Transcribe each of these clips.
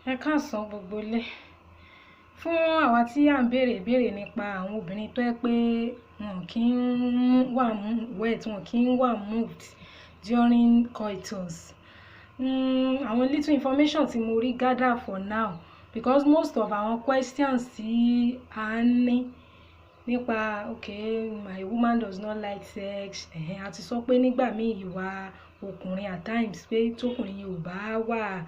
Ẹ káàsán gbogbo ilé. Fún àwa tí à ń béèrè ìbéèrè nípa àwọn obìnrin tó jẹ́ pé wọn kì í wà wet, wọn kì í wà moved during coitus. Àwọn little information tí mo rí gather for now, because most of àwọn questions tí a ní nípa okay my woman does not like sex, a ti sọ pé nígbà míì ìwà ọkùnrin at times pé tókùnrin yẹn ò bá wà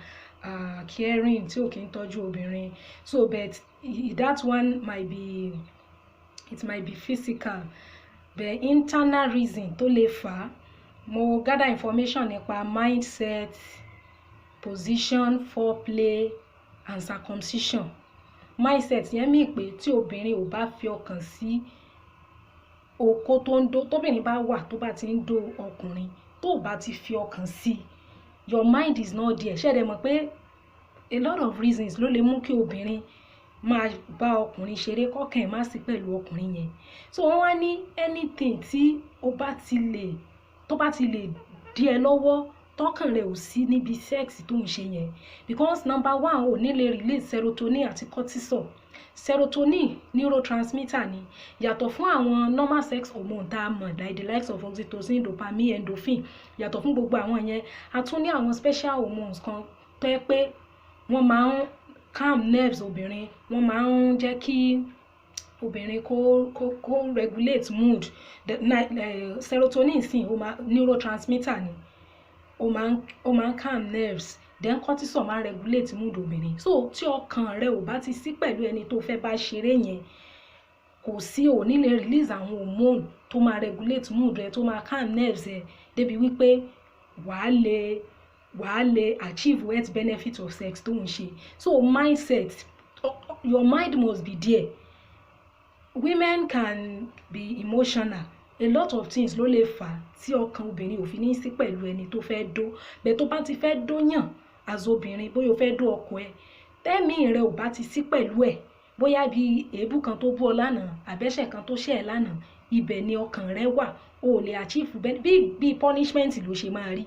caring, tí ò kí ń tọ́jú obìnrin, so but that one might be physical, but internal reason tó lè fà á. Mo gather information nípa mindset, position, foreplay and circumcision. Mindset yẹn mí pé tí obìnrin ò bá fi ọkàn sí okó tó ń dó, tóbìnrin bá wà tó bá ti ń dó ọkùnrin, tó bá ti fi ọkàn sí, your mind is not there. Ṣé ẹ mọ̀ pé a lot of reasons ló lè mú kí obìnrin máa bá ọkùnrin ṣeré kọ́kàn ẹ̀ má sí pẹ̀lú ọkùnrin yẹn. So wọ́n wá ní anything tí tó bá ti lè dí ẹ lọ́wọ́ tọkàn rẹ ò sí níbi sex tó ń ṣe yẹn, because number one ò ní lè release serotonin àti cortisol. Serotonin neurotransmitter ni, yàtọ̀ fún àwọn normal sex hormone tá a mọ̀ like the likes of oxytocin, dopamine, endorphin, yàtọ̀ fún gbogbo àwọn yẹn, a tún ní àwọn special hormones kan tó yẹ pé wọ́n máa ń calm nerves obìnrin, wọ́n máa ń jẹ́ kí obìnrin kó regulate mood. Serotonin sì neurotransmitter ni, ó máa ń calm nerves, then cortisol máa ń regulate mood obìnrin. So tí ọkàn rẹ ò bá ti sí pẹ̀lú ẹni tó fẹ́ bá ṣeré yẹn, kò sí, ò ní lè release àwọn hormone tó máa regulate mood rẹ, tó máa calm nerves ẹ débi wípé wàá lè achieve health benefit of sex tó ń ṣe. So mindset, your mind must be there. Women can be emotional, a lot of things ló lè fà tí ọkàn obìnrin ò fi ní sí pẹ̀lú ẹni tó fẹ́ dó. Bẹ́ẹ̀ tó bá ti fẹ́ dó yàn as obìnrin, bóyá o fẹ́ dó ọkọ ẹ, tẹ́mi rẹ ò bá ti sí pẹ̀lú ẹ̀, bóyá bí èébú kan tó bú ọ lánàá, àbẹ́ṣẹ̀ kan tó ṣẹ̀ ẹ́ lánàá, ibẹ̀ ni ọkàn rẹ wà, o ò lè achieve bí punishment ló ṣe máa rí.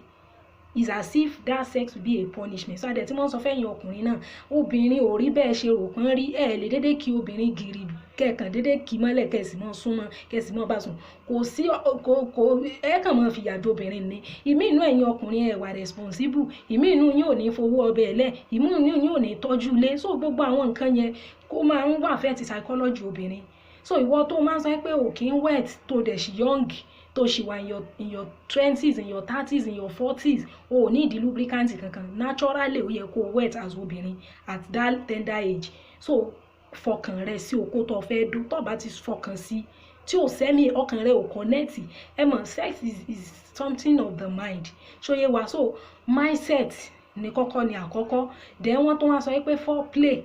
It's as if that sex will be a punishment. So adẹ̀ tí wọ́n sọ fẹ́yìn ọkùnrin náà, obìnrin ò rí bẹ́ẹ̀ ṣe rò pọ́n rí, ẹ̀ lè dédé kí obìnrin gírí kẹ̀kàn dédé kí mọ́lẹ̀ kẹ̀sì mọ́ súnmọ́ kẹ̀sì mọ́ bá sùn, kò sí ẹ̀ kàn mọ́ fìyà jẹ obìnrin ni. Ìmí inú ẹ̀yin ọkùnrin ẹ̀ wà responsible, ìmí inú yín ò ní fowó ọbẹ̀ ẹ̀lẹ́, ìmí inú yín ò ní tọ́jú ilé. So gbogbo àwọn nǹkan yẹn kó máa ń wà affect psychology obìnrin. So ìwọ tó máa ń sọ pé ò kí ń wet tó dẹ̀ ṣì young, tó ṣì wà in your 20s, in your 30s, in your 40s, o ò ní ìdí lubricant kankan. Naturally ó yẹ kó wet as obìnrin at that tender age. So fọkàn rẹ sí okó tó fẹ́ dó, tó bá ti fọkàn sí, tí ò sẹ́mi ọkàn rẹ ò connect, ẹ mọ̀ sex is something of the mind. Ṣóyé wa. So mindset ní kọ́kọ́ ni àkọ́kọ́. Then wọ́n tó wá sọ pé foreplay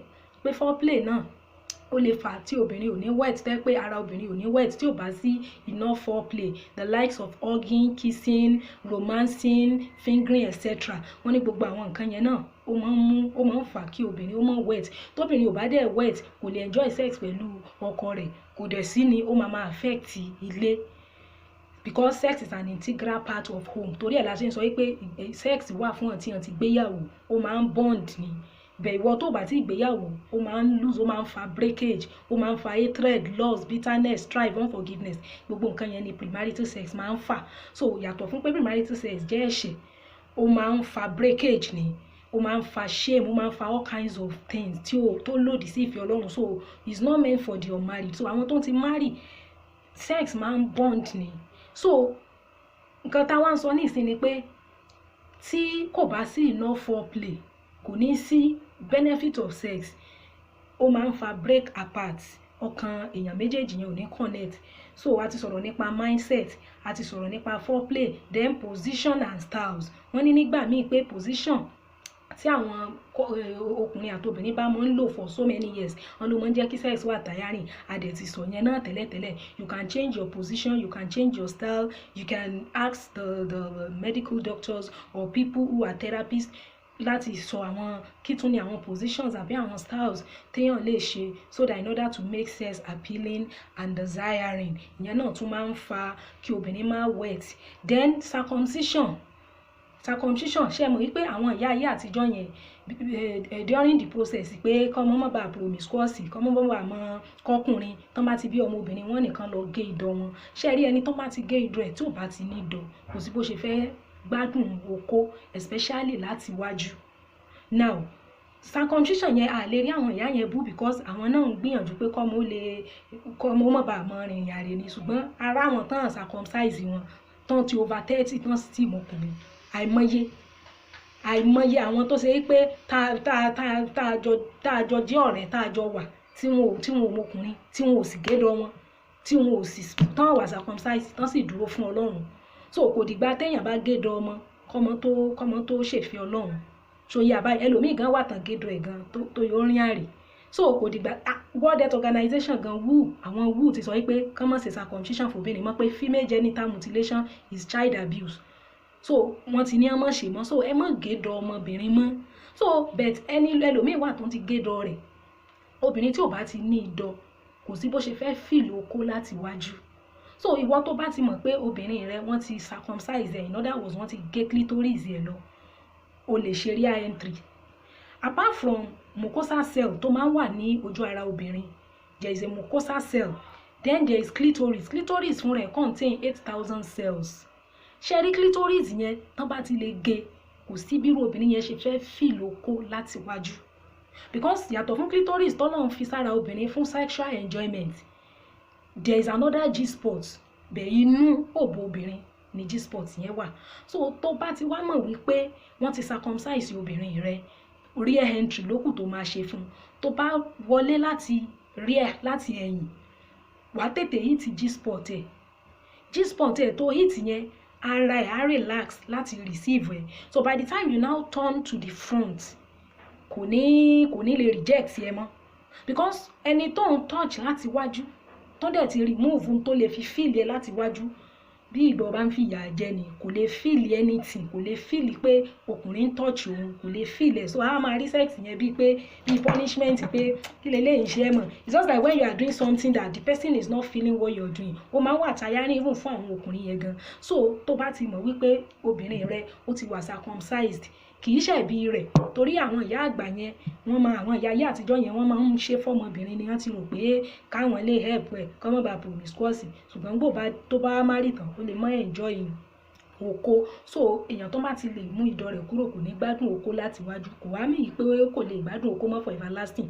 náà ó lè fà tí obìnrin ò ní wet, tẹ́ pé ara obìnrin ò ní wet tí ò bá sí enough foreplay, the likes of hugging, kissing, romancing, fingering, etc. Wọ́n ní gbogbo àwọn nǹkan yẹn náà ó máa ń fà kí obìnrin ó máa wet. Tóbìnrin ò bá dẹ̀ wet kò lè enjoy sex pẹ̀lú ọkọ rẹ̀, kò dẹ̀ sí ni ó máa affect ilé, because sex is an integral part of home. Torí ẹ̀ la ṣe ń sọ pé sex wà fún àti gbéyàwó, ó máa ń bond ni. Bẹ̀ ìwọ tó bá ti gbéyàwó, ó máa ń lose, ó máa ń fa breakage, ó máa ń fa hatred, loss, bitterness, strife, unforgiveness. Gbogbo nǹkan yẹn ni premarital sex máa ń fà. So yàtọ̀ fún pé premarital sex jẹ́ ẹ̀ṣẹ̀, ó máa ń fa breakage ni, ó máa ń fa shame, ó máa ń fa all kinds of things tó lòdì sí ìfẹ́ Ọlọ́run. So it's not meant for the unmarried. So àwọn tó ti marry, sex máa ń bond ni. So nǹkan táwa ń sọ ní ìsìn ni pé tí kò bá sí enough foreplay, kò ní sí benefit of sex, ó máa ń fa break apart, ọkàn èèyàn méjèèjì yẹn ò ní connect. So a ti sọ̀rọ̀ nípa mindset, a ti sọ̀rọ̀ nípa foreplay, then position and styles. Wọ́n ní nígbà míì pé position tí àwọn ọkùnrin àti obìnrin bá máa ń lò for so many years, wọ́n ló máa ń jẹ́ kí sex wà tiring. A dẹ̀ ti sọ yẹn náà tẹ́lẹ̀tẹ́lẹ̀. You can change your position, you can change your style, you can ask the medical doctors or people who are therapists láti sọ àwọn kí tún ní àwọn positions àbí àwọn styles téèyàn lè ṣe, so that in order to make sex appealing and desiring, ìyẹn náà tún máa ń fa kí obìnrin máa wet. Then circumcision circumcision ṣe mọ̀ wípé àwọn ìyá ayé àtijọ́ yẹn during the process pé kọ́mọ má bàa promiscuous kọ́mọ má bàa mọ kọkùnrin tán bá ti bí ọmọbìnrin wọn nìkan lọ gé ìdọ̀ wọn ṣe rí ẹni tán bá ti gé ìdọ̀ ẹ̀ tí ò bá ti ní ìdọ̀ kò sí bó ṣe fẹ́ gbádùn okó especially láti wájú. Now circumcision yẹn a lè rí àwọn ìyá yẹn bú because àwọn náà ń gbìyànjú pé kọ́mọ má bàa mọ rìnrìn àrè ni ṣùgbọ́n ara àwọn tán circumcise wọn tán ti over 30 tán sì ti mọkùnrin àìmọye àwọn tó ṣe pé tá a jọ jẹ́ ọ̀rẹ́ tá a jọ wà tí wọn ò mọkùnrin tí wọn ò sì gédọ̀ wọn tí wọn ò sì tán wà circumcise tán sì dúró fún Ọlọ́run so kò dìgbà téèyàn bá gédọ̀ ọmọ kọ́mọ tó ṣèfẹ́ Ọlọ́run ṣòye àbáyé ẹlòmíì gan wà tán gédọ̀ ẹ̀ gan tó yọ rìn àrè so kò dìgbà World Health Organization gan WHO ti sọ pé kán má ṣe circumcision fòbìnrin mọ́ pé female genital mutilation is child abuse so wọ́n ti ní ọmọ ṣe mọ́ so ẹ má gédọ̀ ọmọbìnrin mọ́ so but ẹlòmíì wà tó ti gédọ̀ rẹ̀ obìnrin tí ò bá ti ní ìdọ̀ kò sí bó ṣe fẹ́ fìlì okó láti wájú so ìwọ tó bá ti mọ̀ pé obìnrin rẹ wọ́n ti circumcise ẹ̀ in other words wọ́n ti gé clitoris ẹ̀ lọ o lè ṣe rear entry apart from mucosal cell tó máa ń wà ní ojú ara obìnrin there is a mucosal cell then there is clitoris fún rẹ̀ contain 8,000 cells ṣe rí clitoris yẹn tán bá ti lè gé kò sí bírú obìnrin yẹn ṣe fẹ́ fìlì okó láti wájú because yàtọ̀ fún clitoris tọ́lọ́run fi sára obìnrin fún sexual enjoyment there is another G-spot bẹ̀ inú òbò obìnrin ni G-spot yẹn wà so tó bá ti wá mọ̀ wípé wọ́n ti circumcise obìnrin rẹ rear entry lókù tó máa ṣe fún tó bá wọlé láti rear láti ẹ̀yìn wàá tètè hit G-spot ẹ̀ tó hit yẹn ara ẹ̀ á relax láti receive ẹ̀ so by the time you now turn to the front kò ní lè reject ẹ mọ́ because ẹni tó ń touch láti wájú tó dẹ̀ ti remove tó lè fi feel ẹ láti wájú bí ìgbà bá ń fi ìyà jẹ ni kò lè feel anything kò lè feel pé ọkùnrin ń touch òun kò lè feel ẹ so a máa rí sex yẹn bíi punishment pé kí lè léyìn ṣe é mọ̀ it's just like when you are doing something that the person is not feeling what you are doing ó máa ń wà tiring even fún àwọn ọkùnrin yẹn gan so tó bá ti mọ̀ wípé obìnrin rẹ ó ti wà circumcised kì í ṣẹ̀bi rẹ̀ torí àwọn ìyá àgbà yẹn àwọn ìyá ayé àtijọ́ yẹn wọ́n máa ń ṣe fọ́mọbìnrin ni wọ́n ti rò pé káwọn lè help ẹ̀ kọ́ mọ́ bá promiscuous ṣùgbọ́n tó bá marry tán ó lè mọ́ enjoy okó so èèyàn tó bá ti lè mú ìdọ̀ rẹ̀ kúrò kò ní gbádùn okó láti wájú kò wá mí pé kò lè gbádùn okó mọ́ for everlasting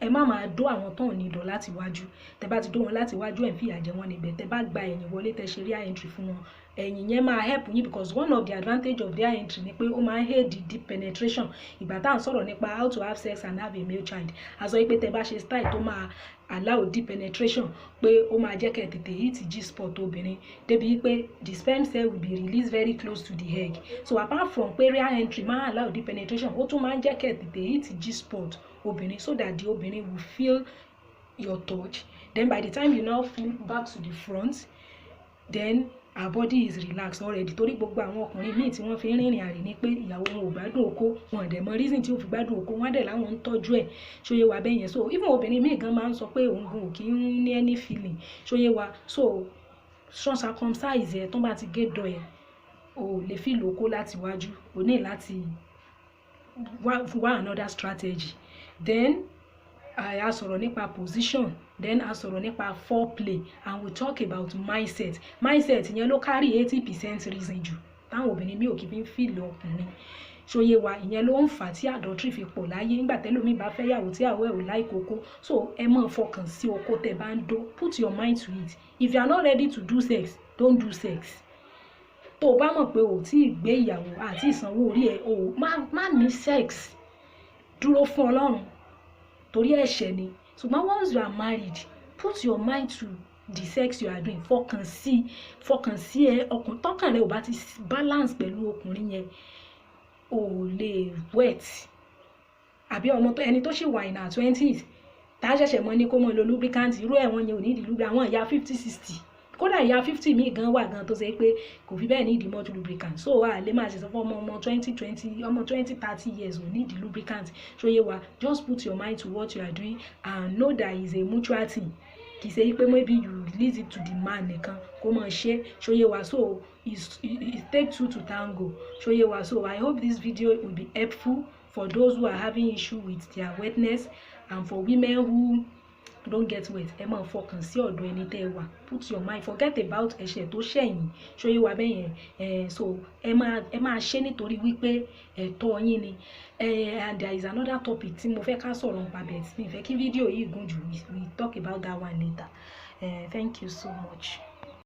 ẹ má máa dó àwọn tó ní ìdọ̀ láti wájú tẹ bá ti dó wọn láti wájú ẹ̀ ń fìyà jẹ wọn níbẹ̀ tẹ bá gba ẹ̀yìn wọlé tẹ ṣe rear entry fún wọn ẹ̀yìn yẹn máa help yín because one of the advantage of rear entry ni pé ó máa ń aid the deep penetration ìgbà tá à ń sọ̀rọ̀ nípa how to have sex and have a male child a sọ pé tẹ bá ṣe style tó máa allow deep penetration pé ó máa jẹ́ kẹ́ tètè hit G-spot obìnrin débi pé the sperm cell will be released very close to the egg so apart from pé rear entry máa allow deep penetration ó tún máa ń jẹ́ kẹ́ tètè hit G-spot obìnrin so that the obìnrin will feel your touch then by the time you now feel back to the front then our body is relaxed already torí gbogbo àwọn ọkùnrin míì tí wọ́n fi ń rìnrìn àrè ni pé ìyàwó wọn ò gbádùn okó wọn dẹ̀ mọ reason tí ó fi gbádùn okó wọn dẹ̀ láwọn ń tọ́jú ẹ̀ ṣóyé wa bẹ́yẹn so even obìnrin míì gan máa ń sọ pé òun gan ò kí ń ní any feeling ṣóyé wa so strong circumcise ẹ̀ tó bá ti gé dọ̀ ẹ̀ ò lè feel okó láti wájú ò ní láti wá another strategy then a sọ̀rọ̀ nípa position then a sọ̀rọ̀ nípa foreplay and we talk about mindset yẹn ló carry 80% reason jù táwọn obìnrin mi ò kí fi ń fìlì ọkùnrin ṣòye wa ìyẹn ló ń fà tí adultery fi pọ̀ láyé nígbà tẹ́lómi bá fẹ́ yàwó tí àwọ̀ ẹ̀ ò láì kókó so ẹ máa fọkàn sí okó tẹ́ bá ń dó put your mind to it if you are not ready to do sex don't do sex tó o bá mọ̀ pé o tí ì gbé ìyàwó àti ìsanwó orí ẹ̀ o má ní sex dúró fún Ọlọ́run torí ẹ̀ṣẹ̀ ni ṣùgbọ́n once you are married put your mind to the sex you are doing fọkàn sí ẹ ọkùnrin tọkàn rẹ ò bá ti balance pẹ̀lú ọkùnrin yẹn ò lè wet àbí ọmọ ẹni tó ṣì wà in her 20s tá a ṣẹ̀ṣẹ̀ mọ́ ní kó mọ́ lo lubricant irú ẹ̀wọ̀n yẹn ò ní ìdí lubricant àwọn ìyá 50-60 kódà ìyá 50 míì gan wà gan tó ṣe pé kò fi bẹ́ẹ̀ ní ìdí much lubricant so wà á lè máa ṣe sọ fún ọmọ 20-30 years ò ní ìdí lubricant ṣóyé wa just put your mind to what you are doing and know that is a mutual thing kì í ṣe pé maybe you release it to the man nìkan kó máa ṣe ṣóyé wa. So it takes two to tango ṣóyé wa. So I hope this video will be helpful for those who are having issue with their wetness, and for women who don't get wet. Ẹ máa fọkàn sí ọ̀dọ̀ ẹni tẹ́ ẹ wà. Put your mind, forget about ẹ̀ṣẹ̀ tó ṣẹ̀yìn ṣóyé wa bẹ́ẹ̀ yẹn. So ẹ máa ṣe nítorí wípé ẹ̀tọ́ yín ni. And there is another topic tí mo fẹ́ ká sọ̀rọ̀ nípa bẹ́ẹ̀ tí mi fẹ́ kí fídíò yìí gùn jù. We talk about that one later. Thank you so much.